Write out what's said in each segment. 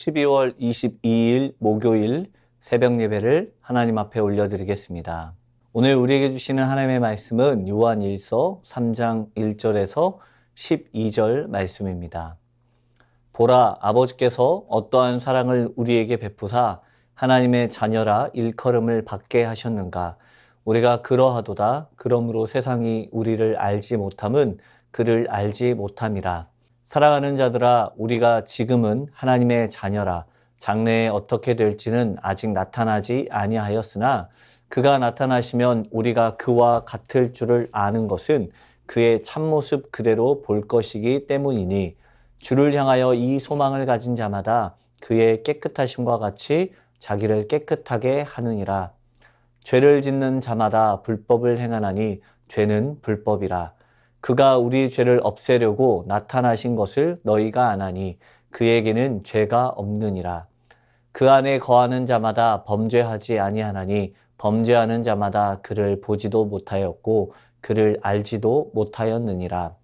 12월 22일 목요일 새벽 예배를 하나님 앞에 올려드리겠습니다. 오늘 우리에게 주시는 하나님의 말씀은 요한일서 3장 1절에서 12절 말씀입니다. 보라, 아버지께서 어떠한 사랑을 우리에게 베푸사 하나님의 자녀라 일컬음을 받게 하셨는가. 우리가 그러하도다. 그러므로 세상이 우리를 알지 못함은 그를 알지 못함이라. 사랑하는 자들아, 우리가 지금은 하나님의 자녀라. 장래에 어떻게 될지는 아직 나타나지 아니하였으나 그가 나타나시면 우리가 그와 같을 줄을 아는 것은 그의 참모습 그대로 볼 것이기 때문이니, 주를 향하여 이 소망을 가진 자마다 그의 깨끗하심과 같이 자기를 깨끗하게 하느니라. 죄를 짓는 자마다 불법을 행하나니 죄는 불법이라. 그가 우리 죄를 없애려고 나타나신 것을 너희가 아나니 그에게는 죄가 없느니라. 그 안에 거하는 자마다 범죄하지 아니하나니 범죄하는 자마다 그를 보지도 못하였고 그를 알지도 못하였느니라.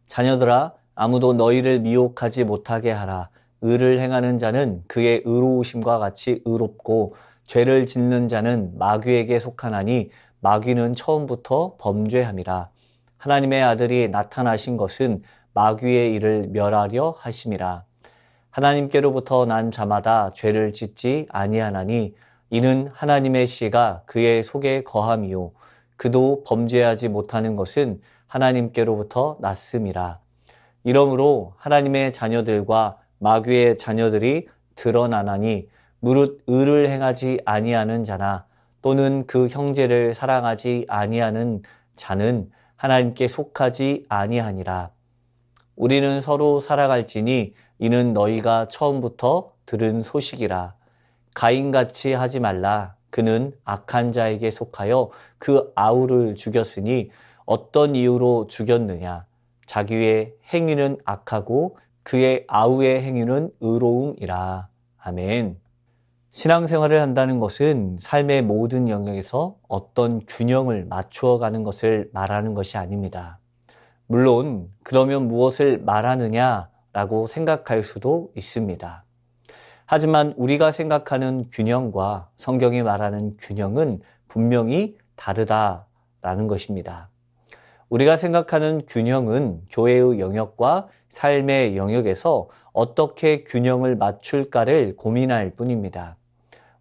자녀들아, 아무도 너희를 미혹하지 못하게 하라. 의를 행하는 자는 그의 의로우심과 같이 의롭고 죄를 짓는 자는 마귀에게 속하나니 마귀는 처음부터 범죄함이라. 하나님의 아들이 나타나신 것은 마귀의 일을 멸하려 하심이라. 하나님께로부터 난 자마다 죄를 짓지 아니하나니 이는 하나님의 씨가 그의 속에 거함이요 그도 범죄하지 못하는 것은 하나님께로부터 났음이라. 이러므로 하나님의 자녀들과 마귀의 자녀들이 드러나나니 무릇 의를 행하지 아니하는 자나 또는 그 형제를 사랑하지 아니하는 자는 하나님께 속하지 아니하니라. 우리는 서로 살아갈지니 이는 너희가 처음부터 들은 소식이라. 가인같이 하지 말라. 그는 악한 자에게 속하여 그 아우를 죽였으니 어떤 이유로 죽였느냐. 자기의 행위는 악하고 그의 아우의 행위는 의로움이라. 아멘. 신앙생활을 한다는 것은 삶의 모든 영역에서 어떤 균형을 맞추어 가는 것을 말하는 것이 아닙니다. 물론 그러면 무엇을 말하느냐라고 생각할 수도 있습니다. 하지만 우리가 생각하는 균형과 성경이 말하는 균형은 분명히 다르다라는 것입니다. 우리가 생각하는 균형은 교회의 영역과 삶의 영역에서 어떻게 균형을 맞출까를 고민할 뿐입니다.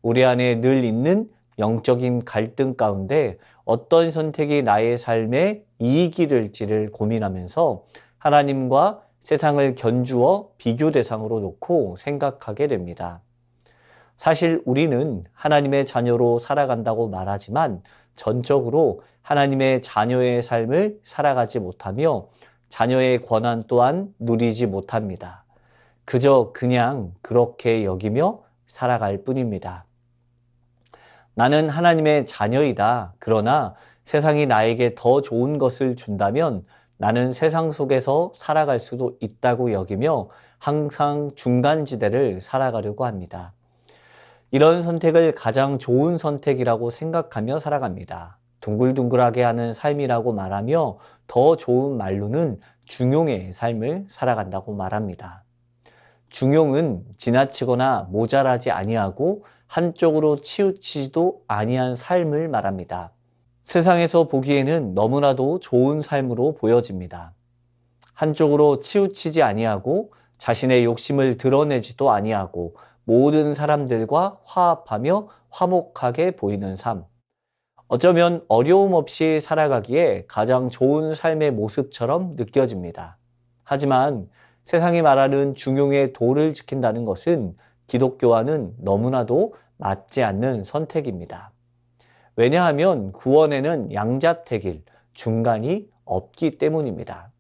우리 안에 늘 있는 영적인 갈등 가운데 어떤 선택이 나의 삶에 이익이 될지를 고민하면서 하나님과 세상을 견주어 비교 대상으로 놓고 생각하게 됩니다. 사실 우리는 하나님의 자녀로 살아간다고 말하지만 전적으로 하나님의 자녀의 삶을 살아가지 못하며 자녀의 권한 또한 누리지 못합니다. 그저 그냥 그렇게 여기며 살아갈 뿐입니다. 나는 하나님의 자녀이다. 그러나 세상이 나에게 더 좋은 것을 준다면 나는 세상 속에서 살아갈 수도 있다고 여기며 항상 중간지대를 살아가려고 합니다. 이런 선택을 가장 좋은 선택이라고 생각하며 살아갑니다. 둥글둥글하게 하는 삶이라고 말하며 더 좋은 말로는 중용의 삶을 살아간다고 말합니다. 중용은 지나치거나 모자라지 아니하고 한쪽으로 치우치지도 아니한 삶을 말합니다. 세상에서 보기에는 너무나도 좋은 삶으로 보여집니다. 한쪽으로 치우치지 아니하고 자신의 욕심을 드러내지도 아니하고 모든 사람들과 화합하며 화목하게 보이는 삶. 어쩌면 어려움 없이 살아가기에 가장 좋은 삶의 모습처럼 느껴집니다. 하지만 세상이 말하는 중용의 도를 지킨다는 것은 기독교와는 너무나도 맞지 않는 선택입니다. 왜냐하면 구원에는 양자택일, 중간이 없기 때문입니다.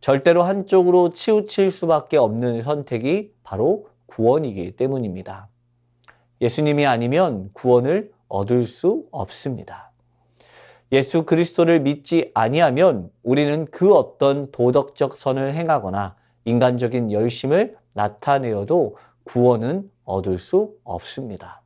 절대로 한쪽으로 치우칠 수밖에 없는 선택이 바로 구원이기 때문입니다. 예수님이 아니면 구원을 얻을 수 없습니다. 예수 그리스도를 믿지 아니하면 우리는 그 어떤 도덕적 선을 행하거나 인간적인 열심을 나타내어도 구원은 얻을 수 없습니다.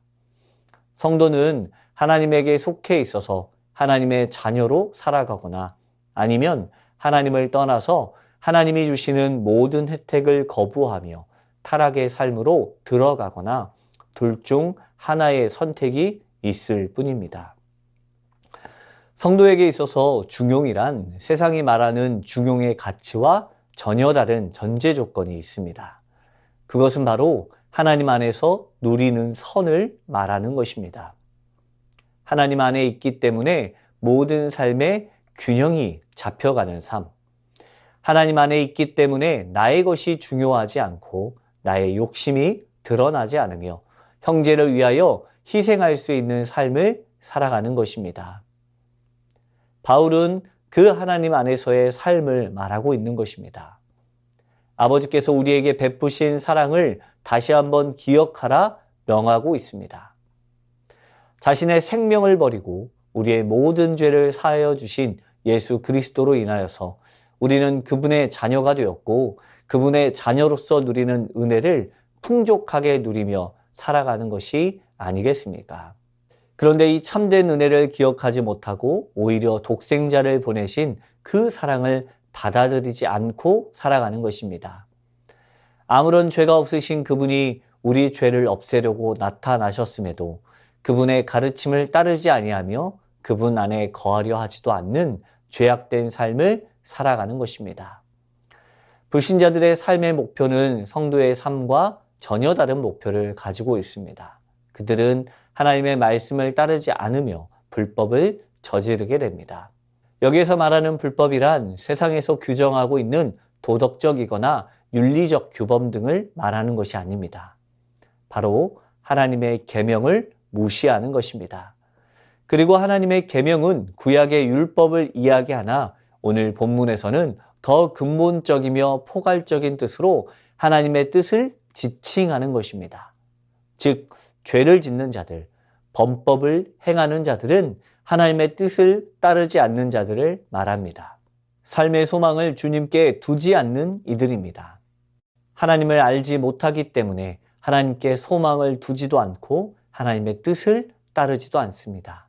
성도는 하나님에게 속해 있어서 하나님의 자녀로 살아가거나 아니면 하나님을 떠나서 하나님이 주시는 모든 혜택을 거부하며 타락의 삶으로 들어가거나 둘 중 하나의 선택이 있을 뿐입니다. 성도에게 있어서 중용이란 세상이 말하는 중용의 가치와 전혀 다른 전제 조건이 있습니다. 그것은 바로 하나님 안에서 누리는 선을 말하는 것입니다. 하나님 안에 있기 때문에 모든 삶에 균형이 잡혀가는 삶. 하나님 안에 있기 때문에 나의 것이 중요하지 않고 나의 욕심이 드러나지 않으며 형제를 위하여 희생할 수 있는 삶을 살아가는 것입니다. 바울은 그 하나님 안에서의 삶을 말하고 있는 것입니다. 아버지께서 우리에게 베푸신 사랑을 다시 한번 기억하라 명하고 있습니다. 자신의 생명을 버리고 우리의 모든 죄를 사하여 주신 예수 그리스도로 인하여서 우리는 그분의 자녀가 되었고 그분의 자녀로서 누리는 은혜를 풍족하게 누리며 살아가는 것이 아니겠습니까? 그런데 이 참된 은혜를 기억하지 못하고 오히려 독생자를 보내신 그 사랑을 받아들이지 않고 살아가는 것입니다. 아무런 죄가 없으신 그분이 우리 죄를 없애려고 나타나셨음에도 그분의 가르침을 따르지 아니하며 그분 안에 거하려 하지도 않는 죄악된 삶을 살아가는 것입니다. 불신자들의 삶의 목표는 성도의 삶과 전혀 다른 목표를 가지고 있습니다. 그들은 하나님의 말씀을 따르지 않으며 불법을 저지르게 됩니다. 여기에서 말하는 불법이란 세상에서 규정하고 있는 도덕적이거나 윤리적 규범 등을 말하는 것이 아닙니다. 바로 하나님의 계명을 무시하는 것입니다. 그리고 하나님의 계명은 구약의 율법을 이야기하나 오늘 본문에서는 더 근본적이며 포괄적인 뜻으로 하나님의 뜻을 지칭하는 것입니다. 즉, 죄를 짓는 자들, 범법을 행하는 자들은 하나님의 뜻을 따르지 않는 자들을 말합니다. 삶의 소망을 주님께 두지 않는 이들입니다. 하나님을 알지 못하기 때문에 하나님께 소망을 두지도 않고 하나님의 뜻을 따르지도 않습니다.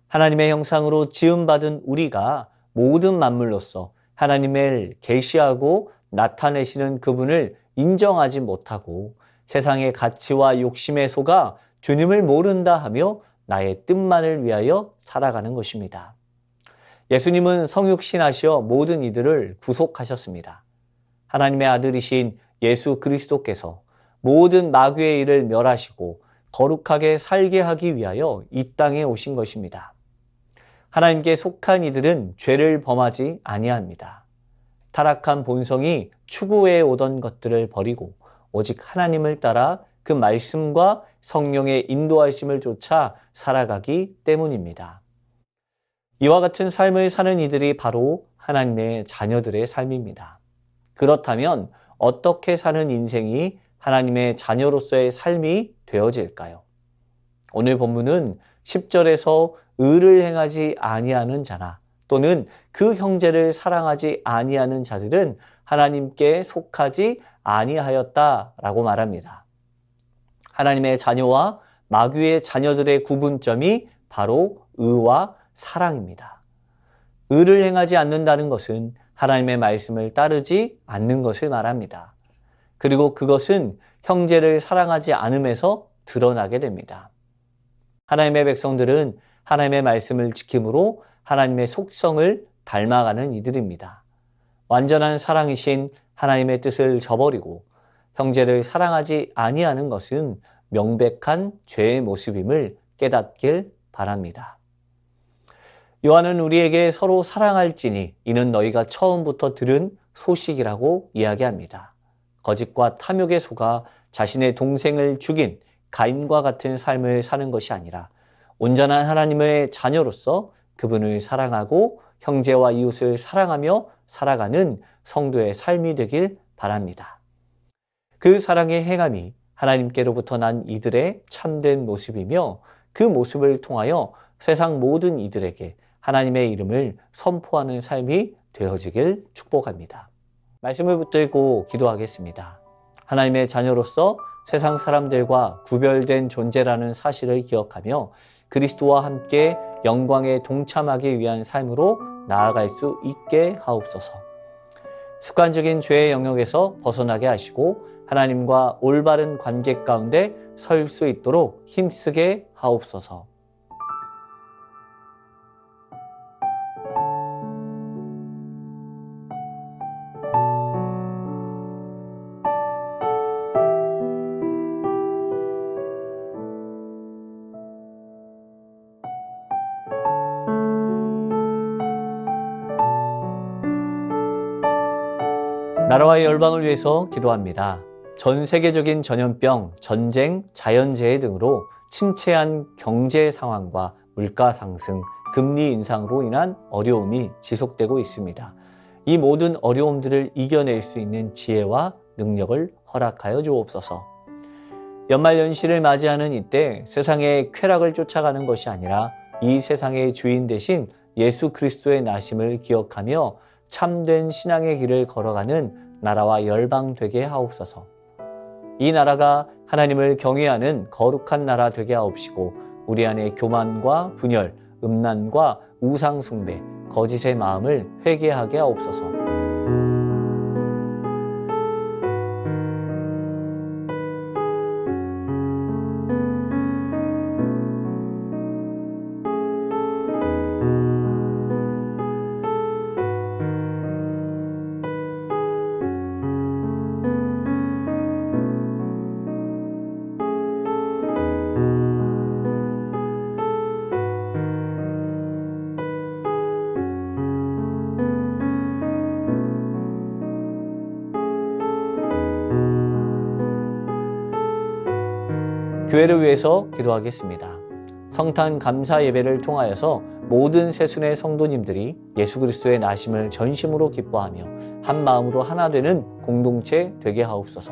하나님의 형상으로 지음받은 우리가 모든 만물로서 하나님을 계시하고 나타내시는 그분을 인정하지 못하고 세상의 가치와 욕심에 속아 주님을 모른다 하며 나의 뜻만을 위하여 살아가는 것입니다. 예수님은 성육신하시어 모든 이들을 구속하셨습니다. 하나님의 아들이신 예수 그리스도께서 모든 마귀의 일을 멸하시고 거룩하게 살게 하기 위하여 이 땅에 오신 것입니다. 하나님께 속한 이들은 죄를 범하지 아니합니다. 타락한 본성이 추구해 오던 것들을 버리고 오직 하나님을 따라 그 말씀과 성령의 인도하심을 쫓아 살아가기 때문입니다. 이와 같은 삶을 사는 이들이 바로 하나님의 자녀들의 삶입니다. 그렇다면 어떻게 사는 인생이 하나님의 자녀로서의 삶이 되어질까요? 오늘 본문은 10절에서 의를 행하지 아니하는 자나 또는 그 형제를 사랑하지 아니하는 자들은 하나님께 속하지 아니하였다라고 말합니다. 하나님의 자녀와 마귀의 자녀들의 구분점이 바로 의와 사랑입니다. 의를 행하지 않는다는 것은 하나님의 말씀을 따르지 않는 것을 말합니다. 그리고 그것은 형제를 사랑하지 않음에서 드러나게 됩니다. 하나님의 백성들은 하나님의 말씀을 지킴으로 하나님의 속성을 닮아가는 이들입니다. 완전한 사랑이신 하나님의 뜻을 저버리고 형제를 사랑하지 아니하는 것은 명백한 죄의 모습임을 깨닫길 바랍니다. 요한은 우리에게 서로 사랑할지니 이는 너희가 처음부터 들은 소식이라고 이야기합니다. 거짓과 탐욕에 속아 자신의 동생을 죽인 가인과 같은 삶을 사는 것이 아니라 온전한 하나님의 자녀로서 그분을 사랑하고 형제와 이웃을 사랑하며 살아가는 성도의 삶이 되길 바랍니다. 그 사랑의 행함이 하나님께로부터 난 이들의 참된 모습이며 그 모습을 통하여 세상 모든 이들에게 하나님의 이름을 선포하는 삶이 되어지길 축복합니다. 말씀을 붙들고 기도하겠습니다. 하나님의 자녀로서 세상 사람들과 구별된 존재라는 사실을 기억하며 그리스도와 함께 영광에 동참하기 위한 삶으로 나아갈 수 있게 하옵소서. 습관적인 죄의 영역에서 벗어나게 하시고 하나님과 올바른 관계 가운데 설 수 있도록 힘쓰게 하옵소서. 나라와 열방을 위해서 기도합니다. 전 세계적인 전염병, 전쟁, 자연재해 등으로 침체한 경제 상황과 물가 상승, 금리 인상으로 인한 어려움이 지속되고 있습니다. 이 모든 어려움들을 이겨낼 수 있는 지혜와 능력을 허락하여 주옵소서. 연말연시를 맞이하는 이때 세상의 쾌락을 쫓아가는 것이 아니라 이 세상의 주인 되신 예수 그리스도의 나심을 기억하며 참된 신앙의 길을 걸어가는 나라와 열방 되게 하옵소서. 이 나라가 하나님을 경외하는 거룩한 나라 되게 하옵시고 우리 안에 교만과 분열, 음란과 우상 숭배, 거짓의 마음을 회개하게 하옵소서. 교회를 위해서 기도하겠습니다. 성탄 감사 예배를 통하여서 모든 세순의 성도님들이 예수 그리스도의 나심을 전심으로 기뻐하며 한 마음으로 하나 되는 공동체 되게 하옵소서.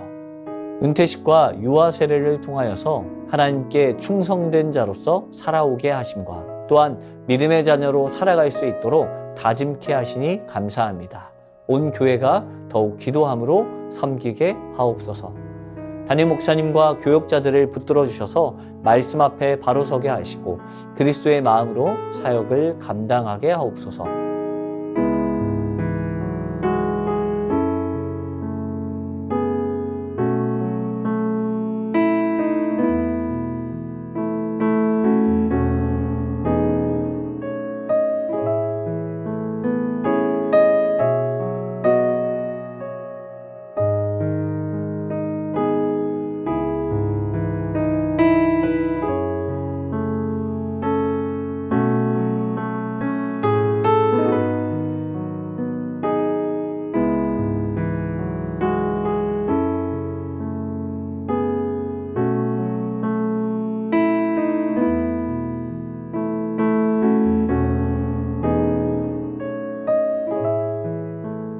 은퇴식과 유아 세례를 통하여서 하나님께 충성된 자로서 살아오게 하심과 또한 믿음의 자녀로 살아갈 수 있도록 다짐케 하시니 감사합니다. 온 교회가 더욱 기도함으로 섬기게 하옵소서. 담임 목사님과 교역자들을 붙들어 주셔서 말씀 앞에 바로 서게 하시고 그리스도의 마음으로 사역을 감당하게 하옵소서.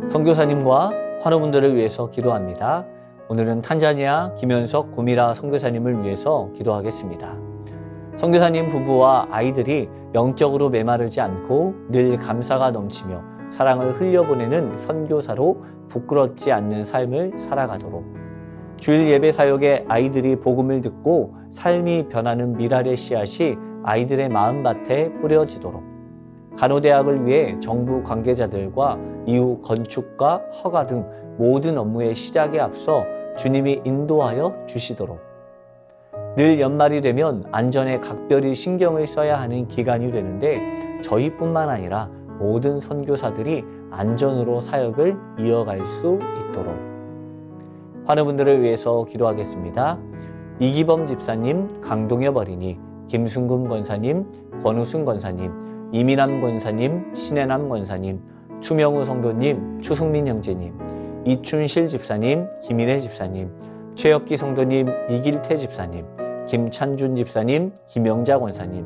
선교사님과 환우분들을 위해서 기도합니다. 오늘은 탄자니아 김현석 고미라 선교사님을 위해서 기도하겠습니다. 선교사님 부부와 아이들이 영적으로 메마르지 않고 늘 감사가 넘치며 사랑을 흘려보내는 선교사로 부끄럽지 않는 삶을 살아가도록, 주일 예배 사역에 아이들이 복음을 듣고 삶이 변하는 미랄의 씨앗이 아이들의 마음밭에 뿌려지도록, 간호대학을 위해 정부 관계자들과 이후 건축과 허가 등 모든 업무의 시작에 앞서 주님이 인도하여 주시도록, 늘 연말이 되면 안전에 각별히 신경을 써야 하는 기간이 되는데 저희뿐만 아니라 모든 선교사들이 안전으로 사역을 이어갈 수 있도록 환우분들을 위해서 기도하겠습니다. 이기범 집사님, 강동엽 어린이, 김순금 권사님, 권우순 권사님, 이민남 권사님, 신혜남 권사님, 추명우 성도님, 추승민 형제님, 이춘실 집사님, 김인혜 집사님, 최혁기 성도님, 이길태 집사님, 김찬준 집사님, 김영자 권사님,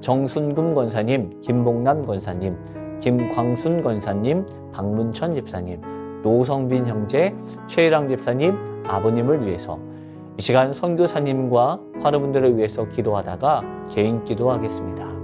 정순금 권사님, 김봉남 권사님, 김광순 권사님, 박문천 집사님, 노성빈 형제, 최일랑 집사님, 아버님을 위해서 이 시간 선교사님과 환우분들을 위해서 기도하다가 개인 기도하겠습니다.